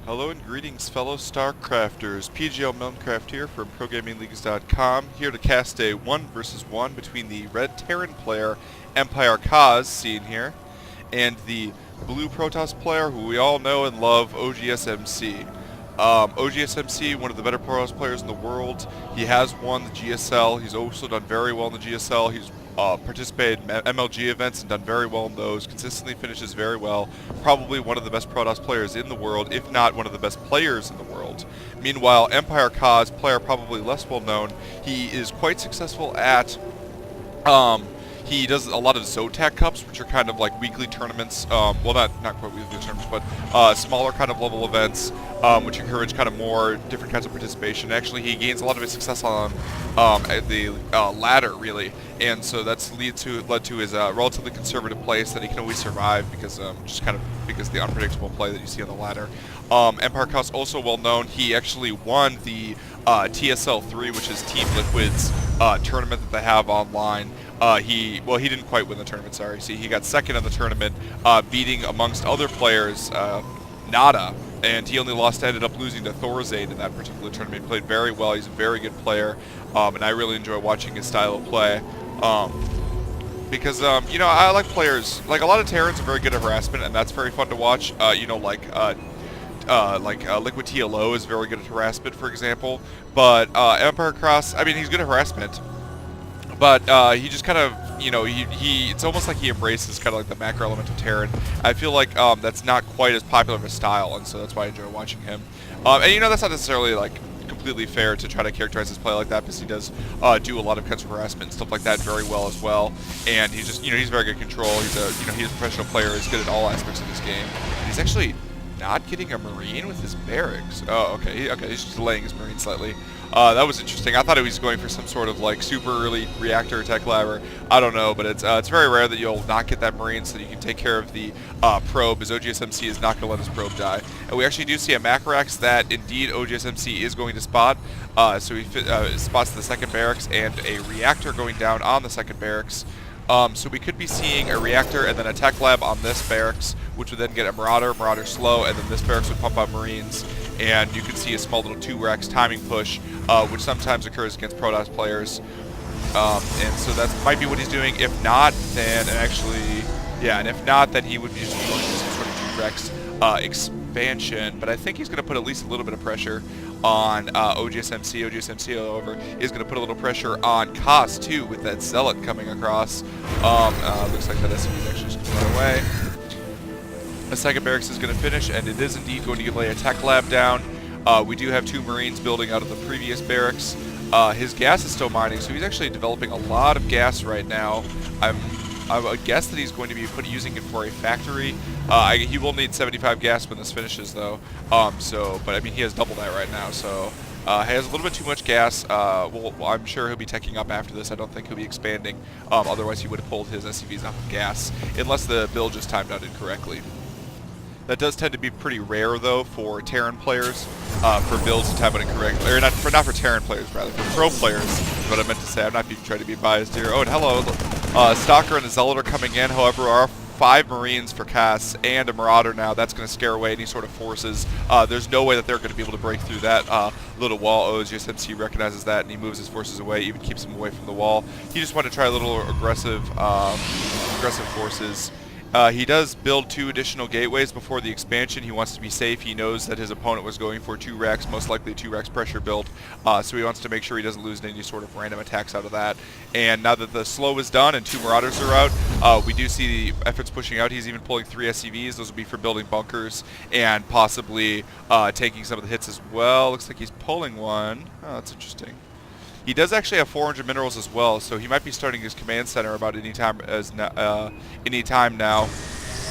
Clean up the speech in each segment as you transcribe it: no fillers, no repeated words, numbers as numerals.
Hello and greetings, fellow StarCrafters. PGL Milncraft here from ProGamingLeagues.com, here to cast a 1 versus 1 between the red Terran player, EmpireKas, seen here, and the blue Protoss player who we all know and love, oGsMC. oGsMC, one of the better Protoss players in the world. He has won the GSL. He's also done very well in the GSL. He's participated in MLG events and done very well in those. Consistently finishes very well. Probably one of the best Protoss players in the world, if not one of the best players in the world. Meanwhile, EmpireKas, player probably less well known, he is quite successful at he does a lot of Zotac Cups, which are kind of like weekly tournaments. Well, not quite weekly tournaments, but smaller kind of level events, which encourage kind of more different kinds of participation. Actually, he gains a lot of his success on the ladder, really, and so that's led to his relatively conservative place that he can always survive because just kind of because of the unpredictable play that you see on the ladder. EmpireKas also well known. He actually won the TSL3, which is Team Liquid's tournament that they have online. He didn't quite win the tournament, sorry. See, he got second in the tournament, beating, amongst other players, Nada, and he only ended up losing to Thorazade in that particular tournament. He played very well. He's a very good player, and I really enjoy watching his style of play. Because, I like players, like a lot of Terrans are very good at harassment, and that's very fun to watch. Liquid TLO is very good at harassment, for example. But EmpireKas, I mean, he's good at harassment. But he just kind of, it's almost like he embraces kind of like the macro element of Terran. I feel like that's not quite as popular of a style, and so that's why I enjoy watching him. And that's not necessarily like completely fair to try to characterize his play like that, because he does do a lot of kinds of harassment and stuff like that very well as well. And he's just, he's very good control. He's a professional player. He's good at all aspects of this game. And he's actually not getting a Marine with his barracks. Oh, okay. He's just delaying his Marine slightly. That was interesting. I thought he was going for some sort of like super early reactor attack labber. I don't know, but it's very rare that you'll not get that Marine so that you can take care of the probe, as oGsMC is not going to let his probe die. And we actually do see a Macrorax that indeed oGsMC is going to spot. So he spots the second barracks and a reactor going down on the second barracks. So we could be seeing a reactor and then a tech lab on this barracks, which would then get a Marauder slow, and then this barracks would pump out Marines. And you can see a small little 2-Rex timing push, which sometimes occurs against Protoss players. And so that might be what he's doing. If not, then he would be just going to do some sort of 2-Rex expansion. But I think he's going to put at least a little bit of pressure on oGsMC. oGsMC, however, is going to put a little pressure on Kas too, with that Zealot coming across. Looks like that SCV is actually just going to run away. The second barracks is going to finish, and it is indeed going to lay a tech lab down. We do have 2 Marines building out of the previous barracks. His gas is still mining, so he's actually developing a lot of gas right now. I would guess that he's going to be using it for a factory. He will need 75 gas when this finishes, though. But I mean, he has double that right now, so he has a little bit too much gas. Well, I'm sure he'll be teching up after this. I don't think he'll be expanding. Otherwise, he would have pulled his SCVs off of gas, unless the build just timed out incorrectly. That does tend to be pretty rare, though, for Terran players, for builds to time out incorrectly. Or not for Terran players, rather. For pro players is what I meant to say. I'm not trying to be biased here. Oh, and hello. Stalker and the Zealot are coming in. However, our 5 Marines for Kas and a Marauder now. That's going to scare away any sort of forces. There's no way that they're going to be able to break through that little wall. oGsMC recognizes that, and he moves his forces away, even keeps them away from the wall. He just wanted to try a little aggressive forces. He does build 2 additional gateways before the expansion. He wants to be safe. He knows that his opponent was going for 2 Rex, most likely a 2 Rex pressure build. So he wants to make sure he doesn't lose any sort of random attacks out of that. And now that the slow is done and 2 Marauders are out, we do see the efforts pushing out. He's even pulling 3 SCVs. Those will be for building bunkers and possibly taking some of the hits as well. Looks like he's pulling one. Oh, that's interesting. He does actually have 400 minerals as well, so he might be starting his command center about any time now.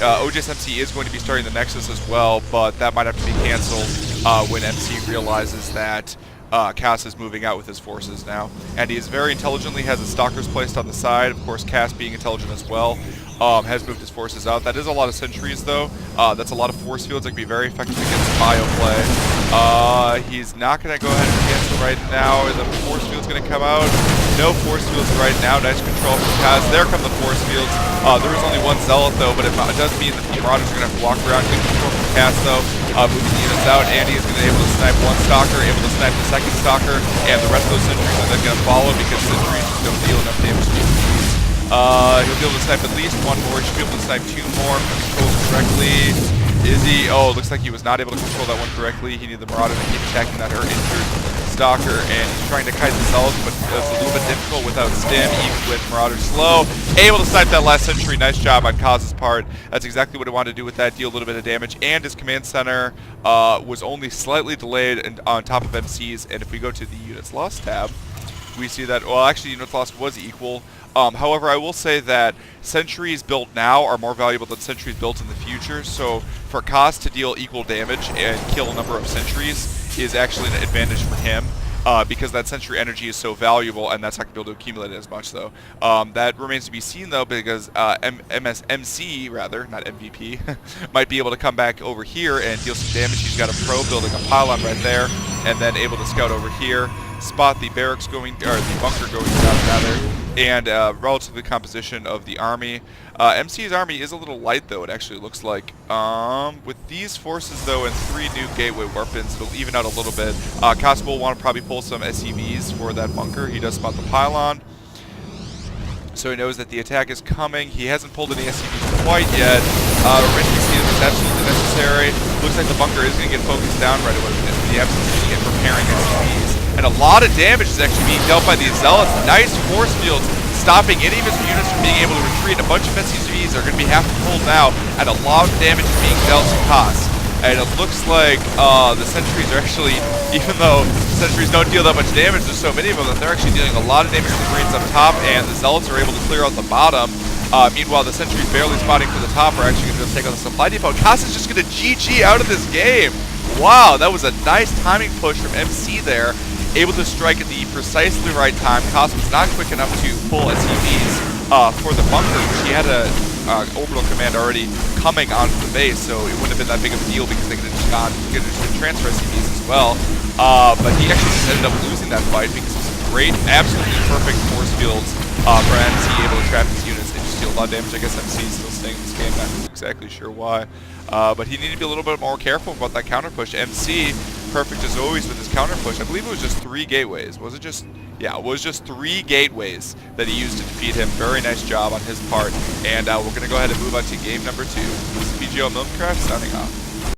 oGsMC is going to be starting the Nexus as well, but that might have to be canceled when MC realizes that Kas is moving out with his forces now. And he is very intelligently has his Stalkers placed on the side, of course Kas being intelligent as well. has moved his forces out. That is a lot of sentries, though. That's a lot of force fields that can be very effective against bio play. He's not going to go ahead and cancel right now. The force field's going to come out. No force fields right now. Nice control from Kaz. There come the force fields. There is only one Zealot, though, but it does mean that the Marauders are going to have to walk around. Good control from Kaz, though. Moving the units out. Andy is going to be able to snipe one Stalker, able to snipe the second Stalker, and the rest of those sentries are then going to follow because sentries just don't deal enough damage to these. He'll be able to snipe at least one more. He should be able to snipe two more if he controls correctly. Is he? Oh, looks like he was not able to control that one correctly. He needed the Marauder to keep attacking that injured Stalker, and he's trying to kite the Zealots, but it's a little bit difficult without Stim, even with Marauder slow. Able to snipe that last sentry. Nice job on Kaz's part. That's exactly what he wanted to do with that, deal a little bit of damage, and his command center was only slightly delayed on top of MCs, and if we go to the Units Lost tab, we see that, well, actually, Units Lost was equal. However, I will say that sentries built now are more valuable than sentries built in the future, so for Kaz to deal equal damage and kill a number of sentries is actually an advantage for him, because that sentry energy is so valuable, and that's not going to be able to accumulate it as much, though. That remains to be seen, though, because MC, rather, not MVP, might be able to come back over here and deal some damage. He's got a pro building a pylon right there, and then able to scout over here, spot the barracks going, or the bunker going down, rather, and relative to the composition of the army. MC's army is a little light, though, it actually looks like. With these forces, though, and 3 new gateway weapons, it'll even out a little bit. Kaz will want to probably pull some SCVs for that bunker. He does spot the pylon, so he knows that the attack is coming. He hasn't pulled any SCVs quite yet. Remains to be seen if it's absolutely necessary. Looks like the bunker is going to get focused down right away in the absence of needing it preparing SCVs. And a lot of damage is actually being dealt by these Zealots. Nice force fields stopping any of his units from being able to retreat. A bunch of SCVs are going to be half pulled now, and a lot of damage is being dealt to Kaz. And it looks like the sentries are actually, even though sentries don't deal that much damage, there's so many of them that they're actually dealing a lot of damage to the Marines up top, and the Zealots are able to clear out the bottom. Meanwhile, the sentries barely spotting for the top are actually going to take on the supply depot. Kaz is just going to GG out of this game. Wow, that was a nice timing push from MC there. Able to strike at the precisely right time. Kaz was not quick enough to pull SCVs for the bunker, which he had a orbital command already coming onto the base, so it wouldn't have been that big of a deal because they could have just transfer SCVs as well. But he actually just ended up losing that fight because of some great, absolutely perfect force fields for MC, able to trap his units and just deal a lot of damage. I guess MC is still staying in this game, not exactly sure why. But he needed to be a little bit more careful about that counter push. MC, perfect as always with his counter push. I believe it was just 3 gateways. Was it just? Yeah, it was just 3 gateways that he used to defeat him. Very nice job on his part. And we're going to go ahead and move on to game number 2. This is BGO Milncraft signing off.